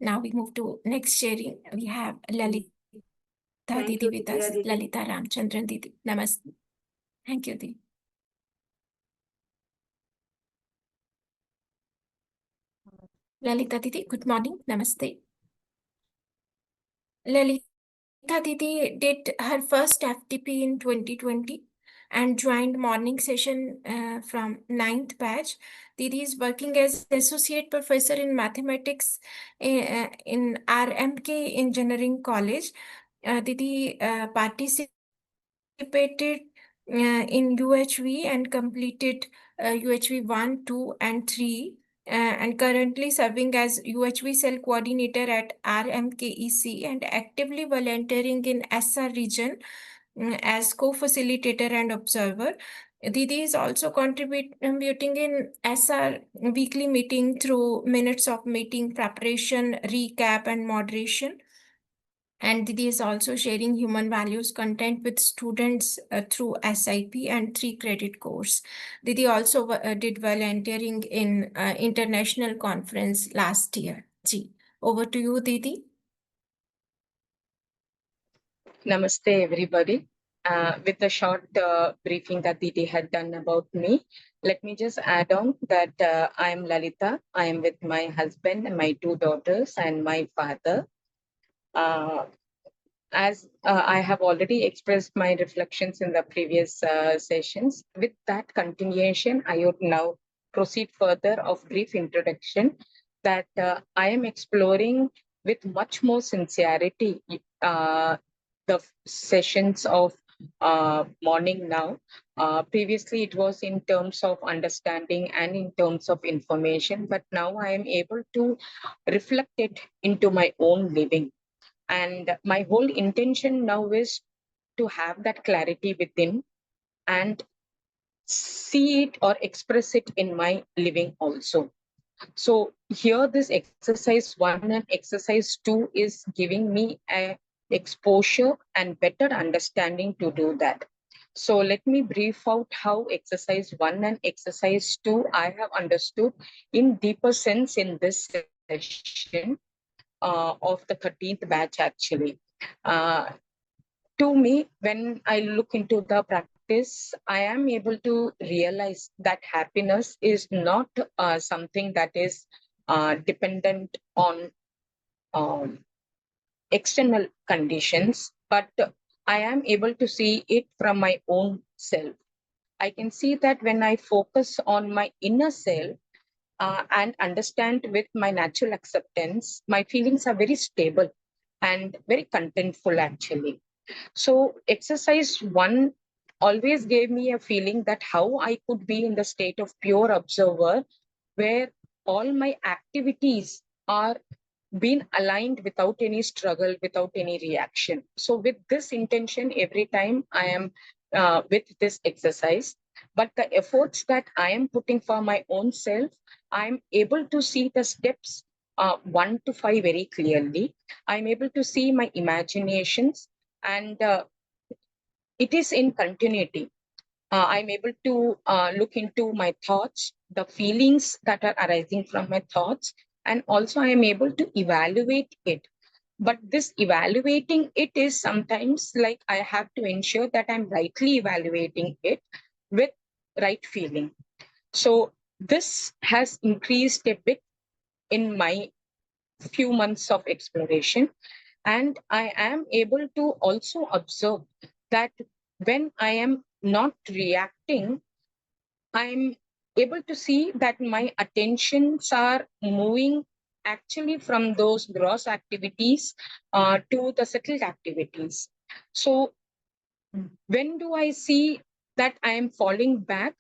Now we move to next sharing. We have Lalitha Thank Didi you, with Divya us. Didi. Lalitha Ramachandran Didi. Namaste. Thank you, Didi. Lalitha Didi, good morning. Namaste. Lalitha Didi did her first FTP in 2020 and joined morning session from 9th batch. Didi is working as associate professor in mathematics in RMK Engineering College. Didi participated in UHV and completed UHV 1, 2, and 3, and currently serving as UHV cell coordinator at RMKEC and actively volunteering in SR region as co-facilitator and observer. Didi is also contributing in SR weekly meeting through minutes of meeting preparation, recap, and moderation. And Didi is also sharing human values content with students through SIP and 3 credit course. Didi also did volunteering in international conference last year. Ji, over to you, Didi. Namaste, everybody. With the short briefing that Didi had done about me, let me just add on that I am Lalitha. I am with my husband and my 2 daughters and my father. As I have already expressed my reflections in the previous sessions, with that continuation, I would now proceed further of brief introduction that I am exploring with much more sincerity the sessions of morning now. Previously, it was in terms of understanding and in terms of information, but now I am able to reflect it into my own living. And my whole intention now is to have that clarity within and see it or express it in my living also. So here this exercise 1 and exercise 2 is giving me a exposure and better understanding to do that. So let me brief out how exercise 1 and exercise 2 I have understood in deeper sense in this session of the 13th batch actually. To me, when I look into the practice, I am able to realize that happiness is not something that is dependent on external conditions, but I am able to see it from my own self. I can see that when I focus on my inner self, and understand with my natural acceptance, my feelings are very stable and very contentful actually. So exercise 1 always gave me a feeling that how I could be in the state of pure observer, where all my activities are being aligned without any struggle, without any reaction. So with this intention, every time I am with this exercise, but the efforts that I am putting for my own self, I'm able to see the steps 1 to 5 very clearly. I'm able to see my imaginations, and it is in continuity. I'm able to look into my thoughts, the feelings that are arising from my thoughts, and also I am able to evaluate it. But this evaluating it is sometimes like I have to ensure that I'm rightly evaluating it with right feeling. So this has increased a bit in my few months of exploration. And I am able to also observe that when I am not reacting, I'm able to see that my attentions are moving actually from those gross activities to the settled activities. So when do I see that I am falling back?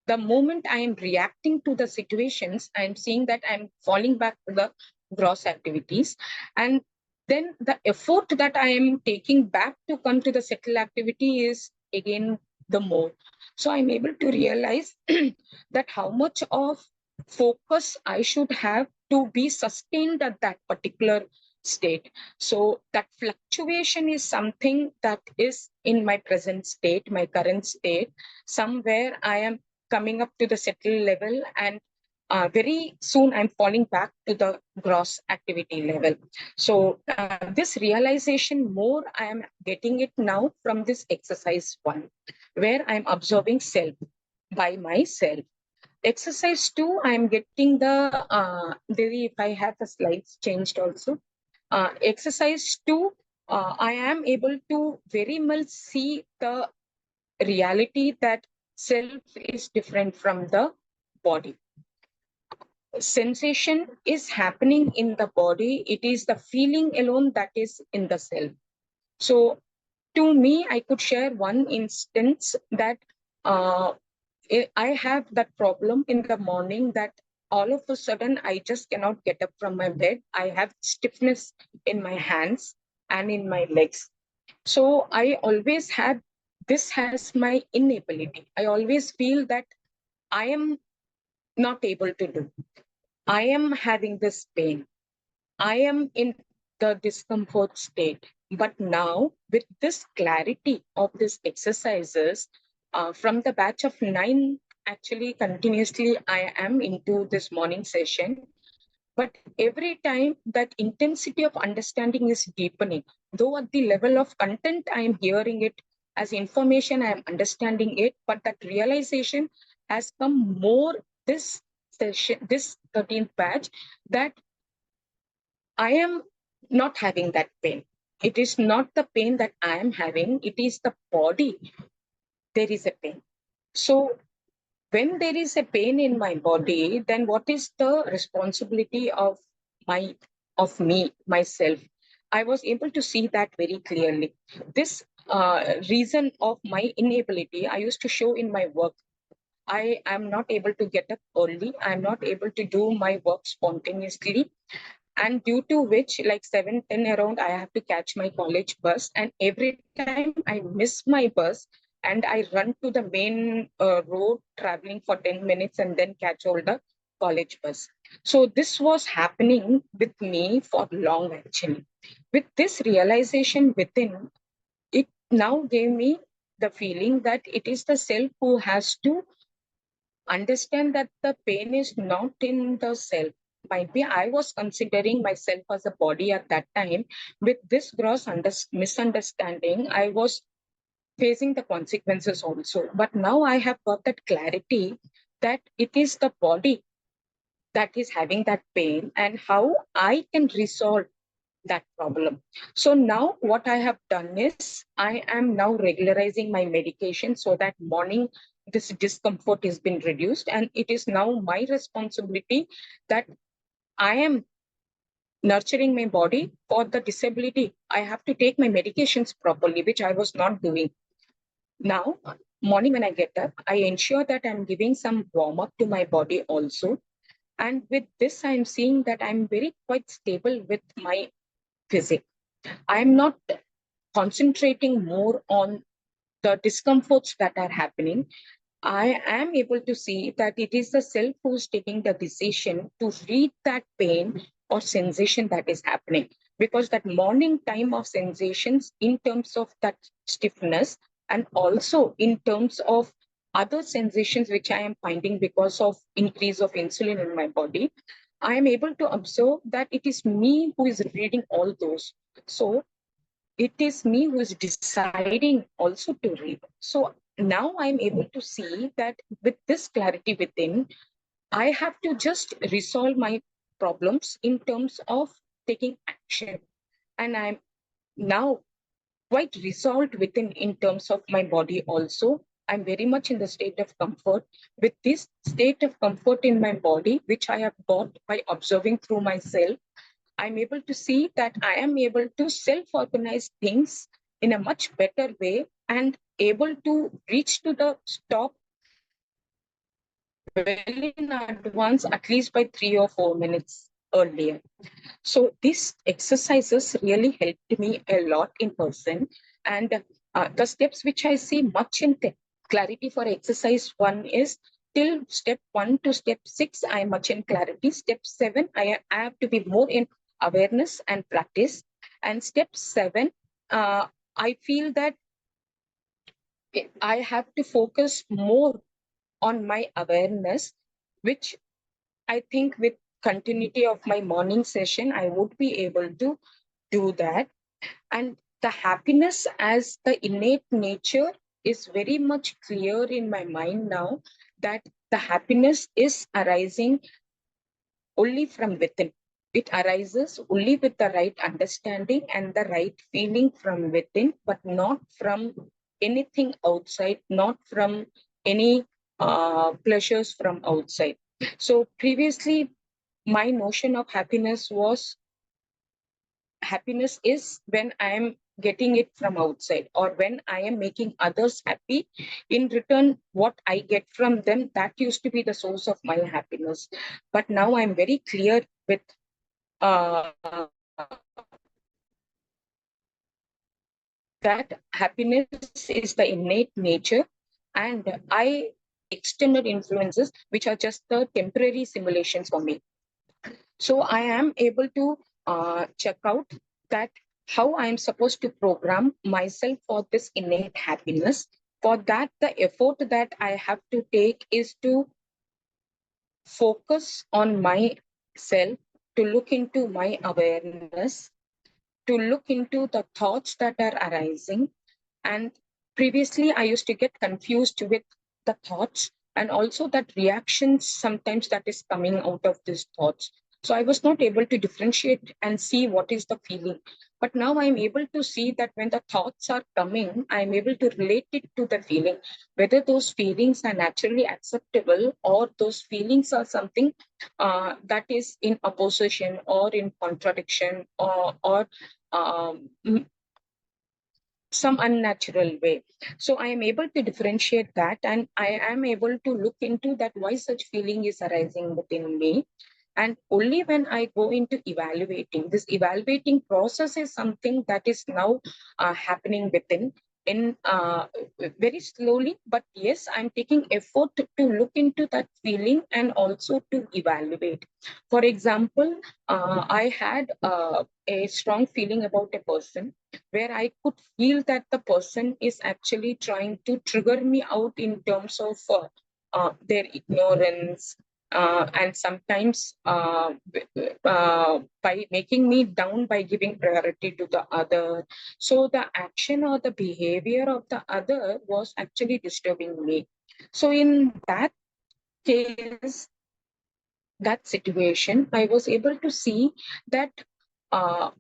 The moment I am reacting to the situations, I am seeing that I'm falling back to the gross activities. And then the effort that I am taking back to come to the settled activity is again the more. So I'm able to realize that how much of focus I should have to be sustained at that particular state. So that fluctuation is something that is in my present state, my current state. Somewhere I am coming up to the settled level, and very soon I'm falling back to the gross activity level. So this realization more I am getting it now from this exercise one, where I'm observing self by myself. Exercise two, I'm getting if I have the slides changed also. Exercise two, I am able to very much see the reality that self is different from the body. Sensation is happening in the body. It is the feeling alone that is in the self. So to me, I could share one instance that uh, I have that problem in the morning that all of a sudden I just cannot get up from my bed. I have stiffness in my hands and in my legs. So I always have this as my inability. I always feel that I am not able to do. I am having this pain. I am in the discomfort state. But now, with this clarity of these exercises, from the batch of 9, actually, continuously, I am into this morning session. But every time that intensity of understanding is deepening, though at the level of content, I am hearing it as information, I am understanding it, but that realization has come more this session, this 13th batch, that I am not having that pain. It is not the pain that I am having, it is the body. There is a pain. So when there is a pain in my body, then what is the responsibility my of me, myself? I was able to see that very clearly. This reason of my inability, I used to show in my work. I am not able to get up early. I'm not able to do my work spontaneously, and due to which like 7:10 around I have to catch my college bus, and every time I miss my bus and I run to the main road traveling for 10 minutes and then catch all the college bus. So this was happening with me for long actually. With this realization within, it now gave me the feeling that it is the self who has to understand that the pain is not in the self. Might be I was considering myself as a body at that time. With this gross misunderstanding, I was facing the consequences also. But now I have got that clarity that it is the body that is having that pain and how I can resolve that problem. So now what I have done is I am now regularizing my medication so that morning this discomfort has been reduced, and it is now my responsibility that I am nurturing my body. For the disability, I have to take my medications properly, which I was not doing. Now, morning when I get up, I ensure that I'm giving some warm up to my body also. And with this, I'm seeing that I'm very quite stable with my physique. I'm not concentrating more on the discomforts that are happening. I am able to see that it is the self who's taking the decision to read that pain or sensation that is happening. Because that morning time of sensations, in terms of that stiffness, and also in terms of other sensations which I am finding because of increase of insulin in my body, I am able to observe that it is me who is reading all those. So it is me who is deciding also to read. So now I'm able to see that with this clarity within, I have to just resolve my problems in terms of taking action. And I'm now quite resolved within in terms of my body also. I'm very much in the state of comfort. With this state of comfort in my body, which I have got by observing through myself, I'm able to see that I am able to self-organize things in a much better way and able to reach to the stop well in advance, at least by 3 or 4 minutes earlier. So these exercises really helped me a lot in person. And the steps which I see much in clarity for exercise one is till step 1 to step 6, I am much in clarity. Step 7, I have to be more in awareness and practice. And step 7, I feel that I have to focus more on my awareness, which I think with continuity of my morning session, I would be able to do that. And the happiness as the innate nature is very much clear in my mind now, that the happiness is arising only from within. It arises only with the right understanding and the right feeling from within, but not from anything outside, not from any pleasures from outside. So previously, my notion of happiness is when I am getting it from outside, or when I am making others happy. In return, what I get from them, that used to be the source of my happiness. But now I'm very clear with uh, that happiness is the innate nature, and I external influences which are just the temporary simulations for me. So I am able to check out that how I am supposed to program myself for this innate happiness. For that, the effort that I have to take is to focus on myself, to look into my awareness, to look into the thoughts that are arising. And previously, I used to get confused with the thoughts and also that reactions sometimes that is coming out of these thoughts. So I was not able to differentiate and see what is the feeling. But now I'm able to see that when the thoughts are coming, I'm able to relate it to the feeling, whether those feelings are naturally acceptable or those feelings are something that is in opposition or in contradiction, or um, some unnatural way. So I am able to differentiate that, and I am able to look into that why such feeling is arising within me. And only when I go into evaluating, this evaluating process is something that is now happening within in very slowly, but yes, I'm taking effort to look into that feeling and also to evaluate. For example, I had a strong feeling about a person where I could feel that the person is actually trying to trigger me out in terms of their ignorance, and sometimes by making me down by giving priority to the other. So the action or the behavior of the other was actually disturbing me. So in that case, that situation, I was able to see that uh,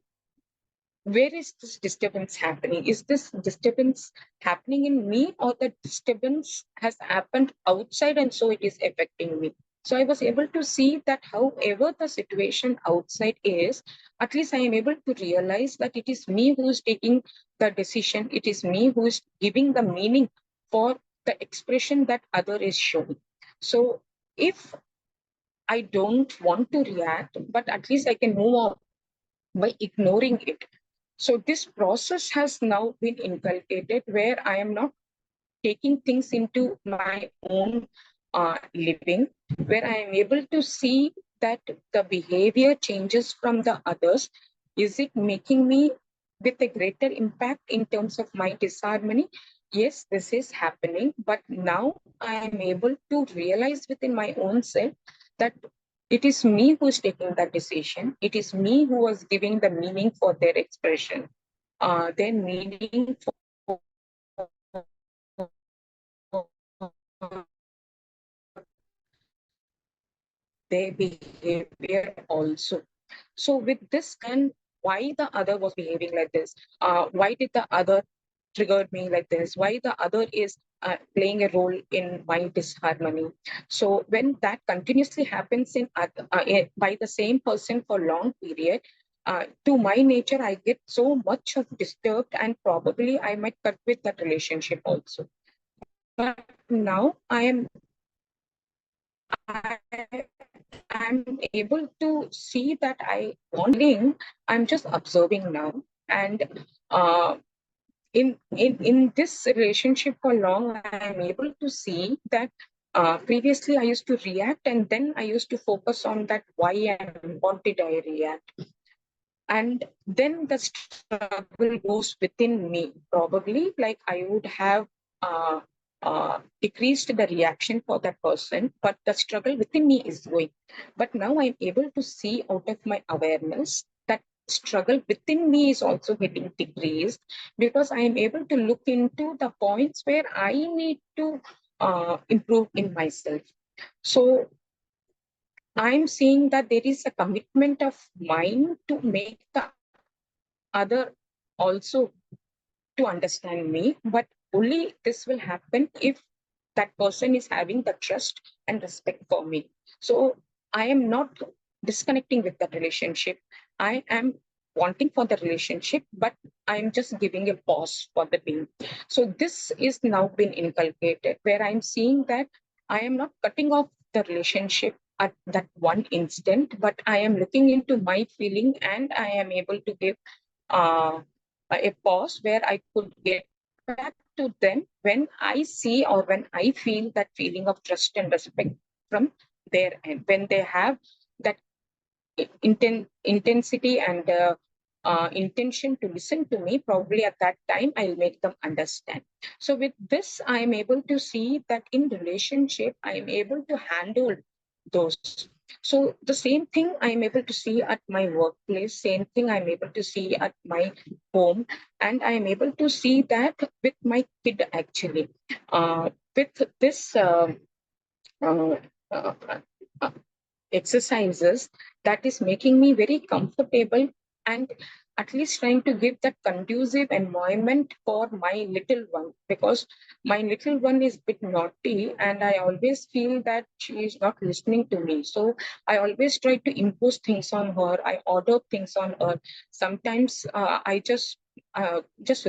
where is this disturbance happening? Is this disturbance happening in me, or the disturbance has happened outside and so it is affecting me? So I was able to see that however the situation outside is, at least I am able to realize that it is me who is taking the decision. It is me who is giving the meaning for the expression that other is showing. So if I don't want to react, but at least I can move on by ignoring it. So this process has now been inculcated where I am not taking things into my own living, where I am able to see that the behavior changes from the others. Is it making me with a greater impact in terms of my disharmony? Yes, this is happening, but now I am able to realize within my own self that it is me who is taking that decision. It is me who was giving the meaning for their expression, their meaning for their behavior also. So with this, and why the other was behaving like this? Why did the other triggered me like this? Why the other is playing a role in my disharmony? So when that continuously happens by the same person for long period, to my nature, I get so much of disturbed, and probably I might cut with that relationship also. But now I I'm able to see that I'm just observing now. And uh, in this relationship for long, I'm able to see that previously I used to react, and then I used to focus on that why and what did I react. And then the struggle goes within me. Probably like I would have decreased the reaction for that person, but the struggle within me is going. But now I'm able to see out of my awareness that struggle within me is also getting decreased, because I am able to look into the points where I need to improve in myself. So I'm seeing that there is a commitment of mine to make the other also to understand me, but only this will happen if that person is having the trust and respect for me. So I am not disconnecting with that relationship. I am wanting for the relationship, but I am just giving a pause for the being. So this is now been inculcated, where I'm seeing that I am not cutting off the relationship at that one instant, but I am looking into my feeling and I am able to give uh, a pause where I could get back to them when I see or when I feel that feeling of trust and respect from their end. When they have that intensity and intention to listen to me, probably at that time I'll make them understand. So with this, I am able to see that in relationship, I am able to handle those. So the same thing I'm able to see at my workplace, same thing I'm able to see at my home, and I am able to see that with my kid actually. With this uh, uh, uh, exercises, that is making me very comfortable, and at least trying to give that conducive environment for my little one, because my little one is a bit naughty and I always feel that she is not listening to me. So I always try to impose things on her, I order things on her. Sometimes I just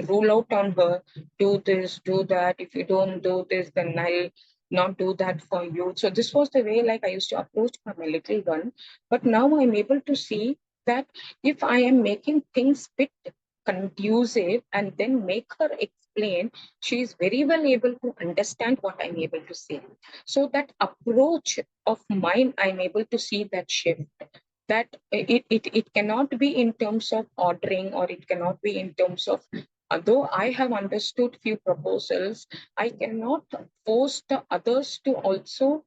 rule out on her, do this, do that, if you don't do this, then I'll not do that for you. So this was the way like I used to approach my little one. But now I'm able to see that if I am making things bit conducive and then make her explain, she is very well able to understand what I'm able to say. So that approach of mine, I'm able to see that shift. That it cannot be in terms of ordering, or it cannot be in terms of, though I have understood few proposals, I cannot force the others to also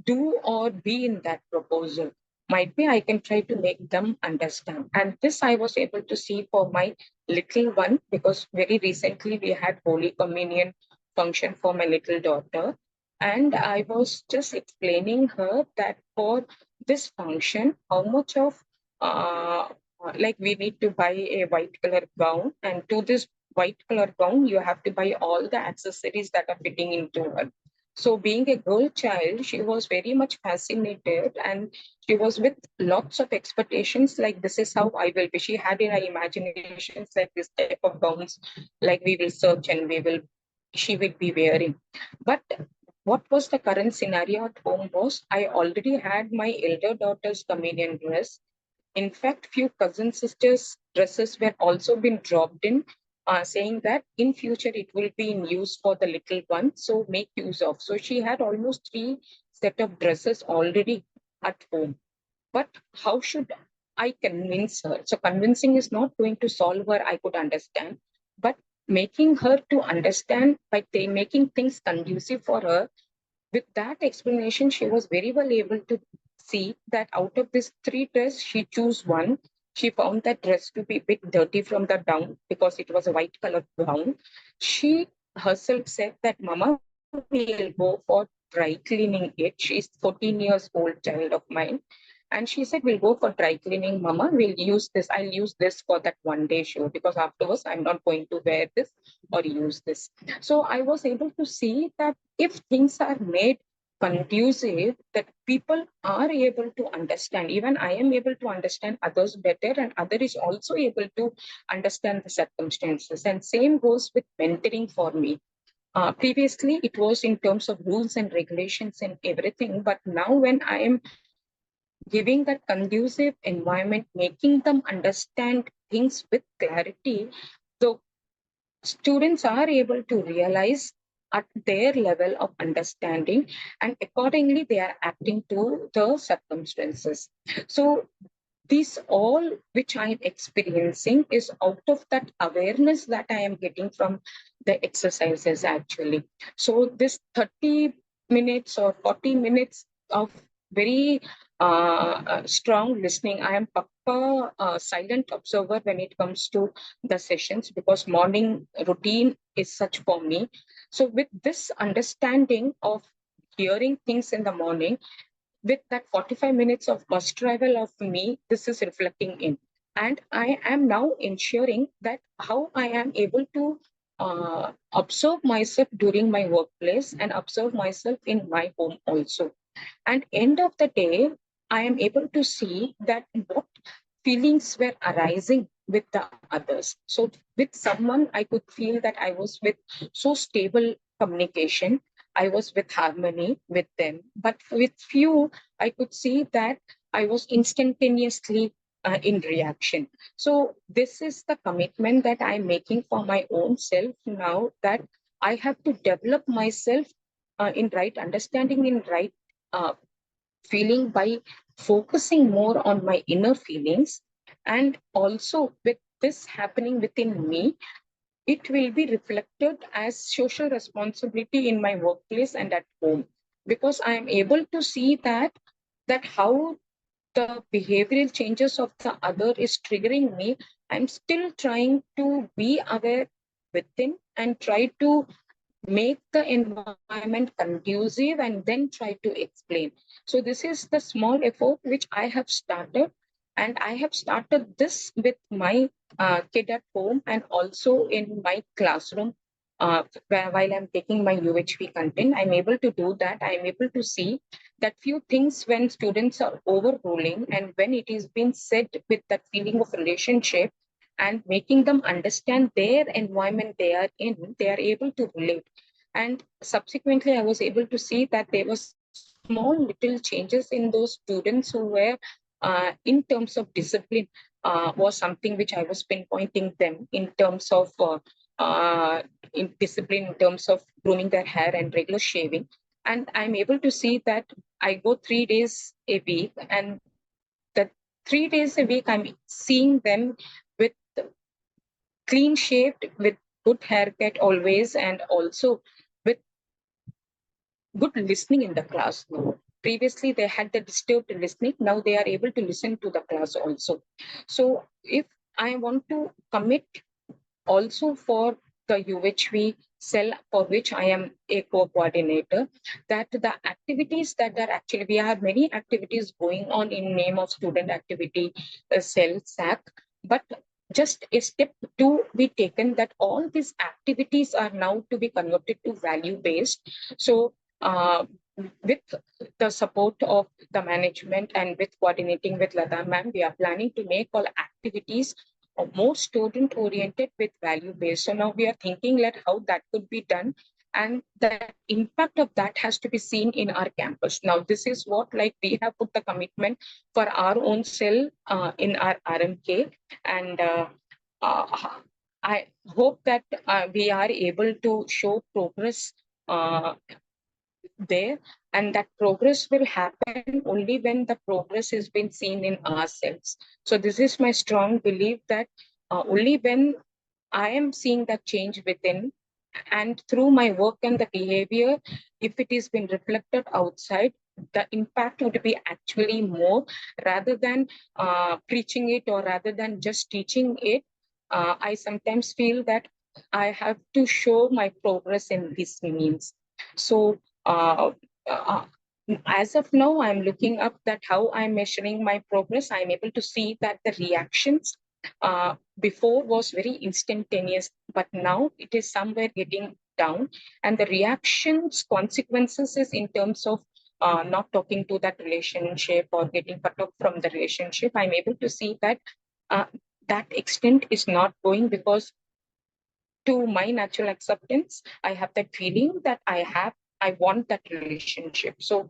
do or be in that proposal. Might be I can try to make them understand. And this I was able to see for my little one, because very recently we had Holy Communion function for my little daughter. And I was just explaining her that for this function, how much of like we need to buy a white color gown, and to this white color gown, you have to buy all the accessories that are fitting into her. So, being a girl child, she was very much fascinated, and she was with lots of expectations like, this is how I will be. She had in her imaginations like this type of gowns, like we will search and she will be wearing. But what was the current scenario at home was, I already had my elder daughter's communion dress. In fact, few cousin sisters' dresses were also been dropped in, saying that in future it will be in use for the little one, so make use of. So she had almost three set of dresses already at home. But how should I convince her? So convincing is not going to solve her, I could understand, but making her to understand by making things conducive for her. With that explanation, she was very well able to see that out of these three dresses, she chose one. She found that dress to be a bit dirty from the down because it was a white color gown. She herself said that Mama will go for dry cleaning it. She's 14 years old child of mine. And she said, we'll go for dry cleaning, Mama. We'll use this. I'll use this for that one day show, because afterwards I'm not going to wear this or use this. So I was able to see that if things are made conducive, that people are able to understand. Even I am able to understand others better, and other is also able to understand the circumstances. And same goes with mentoring for me. Previously, it was in terms of rules and regulations and everything, but now when I am giving that conducive environment, making them understand things with clarity, the students are able to realize at their level of understanding, and accordingly they are acting to the circumstances. So These all which I am experiencing is out of that awareness that I am getting from the exercises actually. So this 30 minutes or 40 minutes of very strong listening. I am pakka silent observer when it comes to the sessions because morning routine is such for me. So with this understanding of hearing things in the morning, with that 45 minutes of bus travel of me, this is reflecting in. And I am now ensuring that how I am able to observe myself during my workplace and observe myself in my home also. And end of the day, I am able to see that what feelings were arising with the others. So with someone, I could feel that I was with so stable communication. I was with harmony with them. But with few, I could see that I was instantaneously in reaction. So this is the commitment that I'm making for my own self now, that I have to develop myself in right understanding, in right uh, feeling by focusing more on my inner feelings. And also, with this happening within me, it will be reflected as social responsibility in my workplace and at home, because I am able to see that how the behavioral changes of the other is triggering me. I'm still trying to be aware within and try to make the environment conducive and then try to explain. So this is the small effort which I have started, and I have started this with my kid at home and also in my classroom. While I'm taking my UHV content, I'm able to do that. I'm able to see that few things when students are overruling and when it is being said with that feeling of relationship and making them understand their environment they are in, they are able to relate. And subsequently, I was able to see that there were small little changes in those students who were, in terms of discipline, was something which I was pinpointing them in terms of in discipline, in terms of grooming their hair and regular shaving. And I'm able to see that I go 3 days a week, and the 3 days a week, I'm seeing them with clean shaved, with good haircut always, and also with good listening in the class now. Previously, they had the disturbed listening. Now they are able to listen to the class also. So if I want to commit also for the UHV cell for which I am a co-coordinator, that the activities that are actually, we have many activities going on in name of student activity cell SAC, but just a step to be taken that all these activities are now to be converted to value based. So with the support of the management and with coordinating with Lata ma'am, we are planning to make all activities more student oriented with value based. So now we are thinking like how that could be done, and that impact of that has to be seen in our campus. Now this is what like we have put the commitment for our own cell in our RMK, and uh, I hope that we are able to show progress uh, there, and that progress will happen only when the progress has been seen in ourselves. So this is my strong belief that only when I am seeing that change within, and through my work and the behavior, if it is been reflected outside, the impact would be actually more, rather than preaching it or rather than just teaching it. I sometimes feel that I have to show my progress in this means. So uh, uh, as of now, I'm looking up that how I'm measuring my progress. I'm able to see that the reactions before was very instantaneous, but now it is somewhere getting down. And the reactions consequences is in terms of not talking to that relationship or getting cut off from the relationship. I'm able to see that uh, that extent is not going, because to my natural acceptance, I have that feeling that I want that relationship. So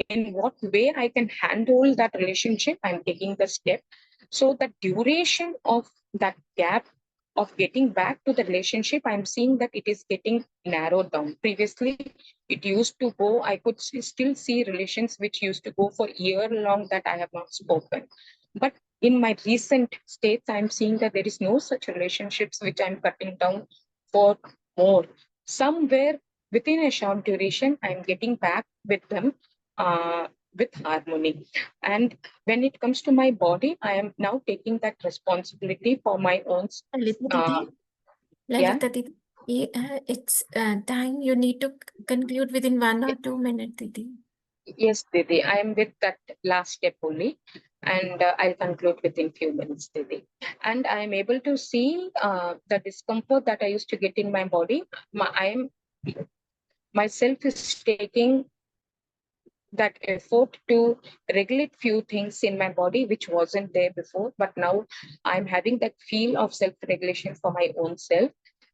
in what way I can handle that relationship, I'm taking the step. So the duration of that gap of getting back to the relationship, I'm seeing that it is getting narrowed down. Previously, it used to go, I could still see relations which used to go for year long that I have not spoken. But in my recent states, I'm seeing that there is no such relationships which I'm cutting down for more. Somewhere within a short duration, I'm getting back with them with harmony. And when it comes to my body, I am now taking that responsibility for my own. Lalita Uh, Didi, yeah. Lalita Didi, it's time. You need to conclude within 1 or 2 minutes, Didi. Yes, Didi, I am with that last step only, and I'll conclude within few minutes, Didi. And I am able to see the discomfort that I used to get in my body. I am myself is taking that effort to regulate few things in my body which wasn't there before, but now I'm having that feel of self-regulation for my own self,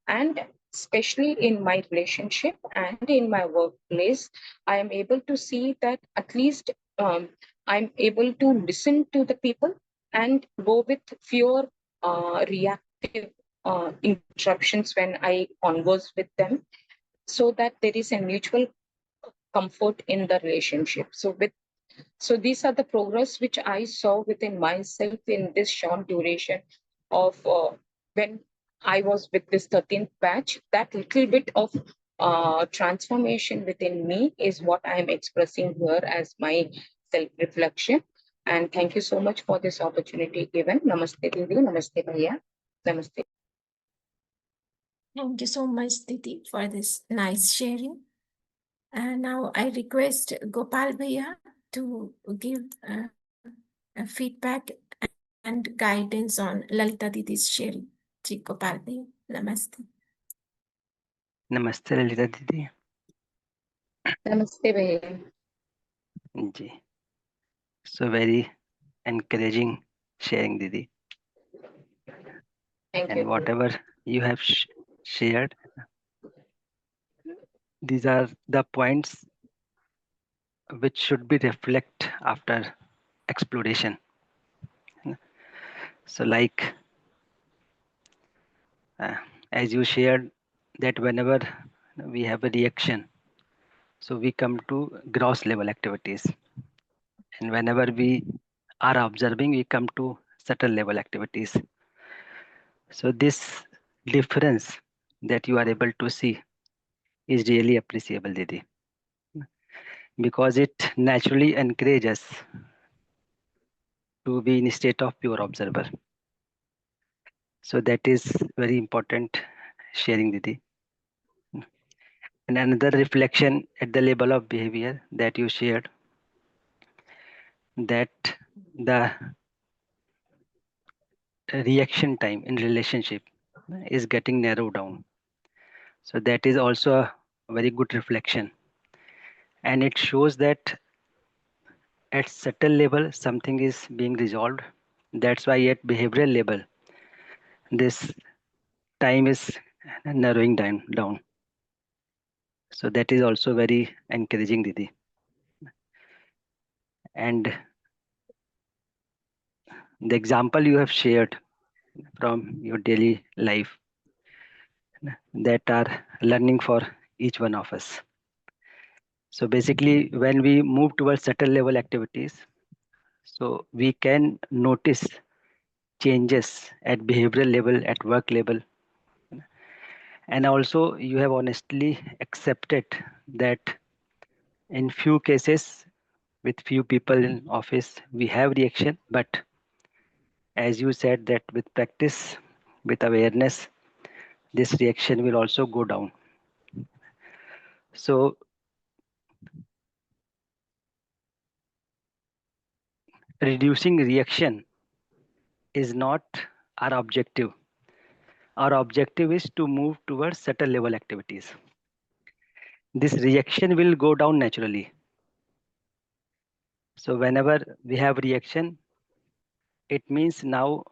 and especially in my relationship and in my workplace, I am able to see that at least I'm able to listen to the people and go with fewer reactive interruptions when I converse with them, so that there is a mutual comfort in the relationship. So these are the progress which I saw within myself in this short duration of when I was with this 13th batch. That little bit of transformation within me is what I am expressing here as my self-reflection. And thank you so much for this opportunity given. Namaste, Didi. Namaste, Bhaiya. Namaste. Thank you so much, Didi, for this nice sharing. And now I request Gopal Bhaiya to give a feedback and guidance on Lalita Didi's sharing. Ji Gopal Bhaiya, namaste. Namaste Lalitha Didi. Namaste, Bhaiya. Ji. So very encouraging sharing Didi. Thank And you. whatever you have shared, these are the points which should be reflect after exploration. So like as you shared that whenever we have a reaction, so we come to gross level activities, and whenever we are observing, we come to subtle level activities. So this difference that you are able to see is really appreciable, Didi, because it naturally encourages us to be in a state of pure observer. So that is very important sharing, Didi. And another reflection at the level of behavior that you shared, that the reaction time in relationship is getting narrowed down. So that is also a very good reflection. And it shows that at subtle level something is being resolved. That's why at behavioral level this time is narrowing down. So that is also very encouraging, Didi. And the example you have shared from your daily life that are learning for each one of us. So basically, when we move towards subtle level activities, so we can notice changes at behavioral level, at work level, and also you have honestly accepted that in few cases with few people in office we have reaction, but as you said that with practice, with awareness, this reaction will also go down. So reducing reaction is not our objective. Our objective is to move towards subtle level activities. This reaction will go down naturally. So whenever we have reaction, it means now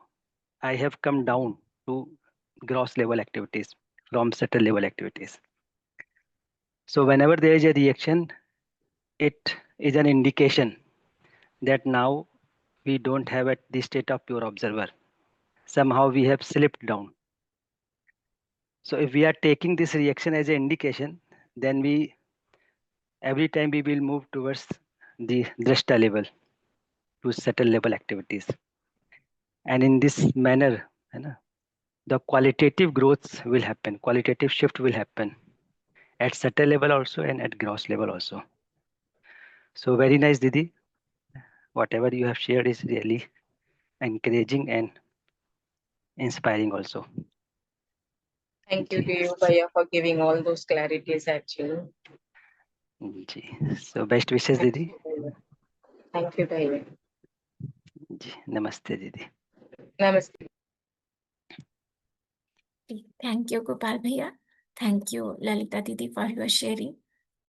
I have come down to gross level activities from subtle level activities. So whenever there is a reaction, it is an indication that now we don't have at the state of pure observer. Somehow we have slipped down. So if we are taking this reaction as an indication, then we every time we will move towards the drashta level to subtle level activities. And in this manner, है ना, the qualitative growth will happen, qualitative shift will happen at subtle level also and at gross level also. So very nice, Didi. Whatever you have shared is really encouraging and inspiring also. Thank you ji, to you, Bhaiya, for giving all those clarities actually. Ji. So best wishes, Thank Didi. you, Bhaiya. Thank you, Bhaiya. जी, नमस्ते दीदी. Namaste. Thank you, Gopal Bhaiya. Thank you, Lalita Didi, for your sharing.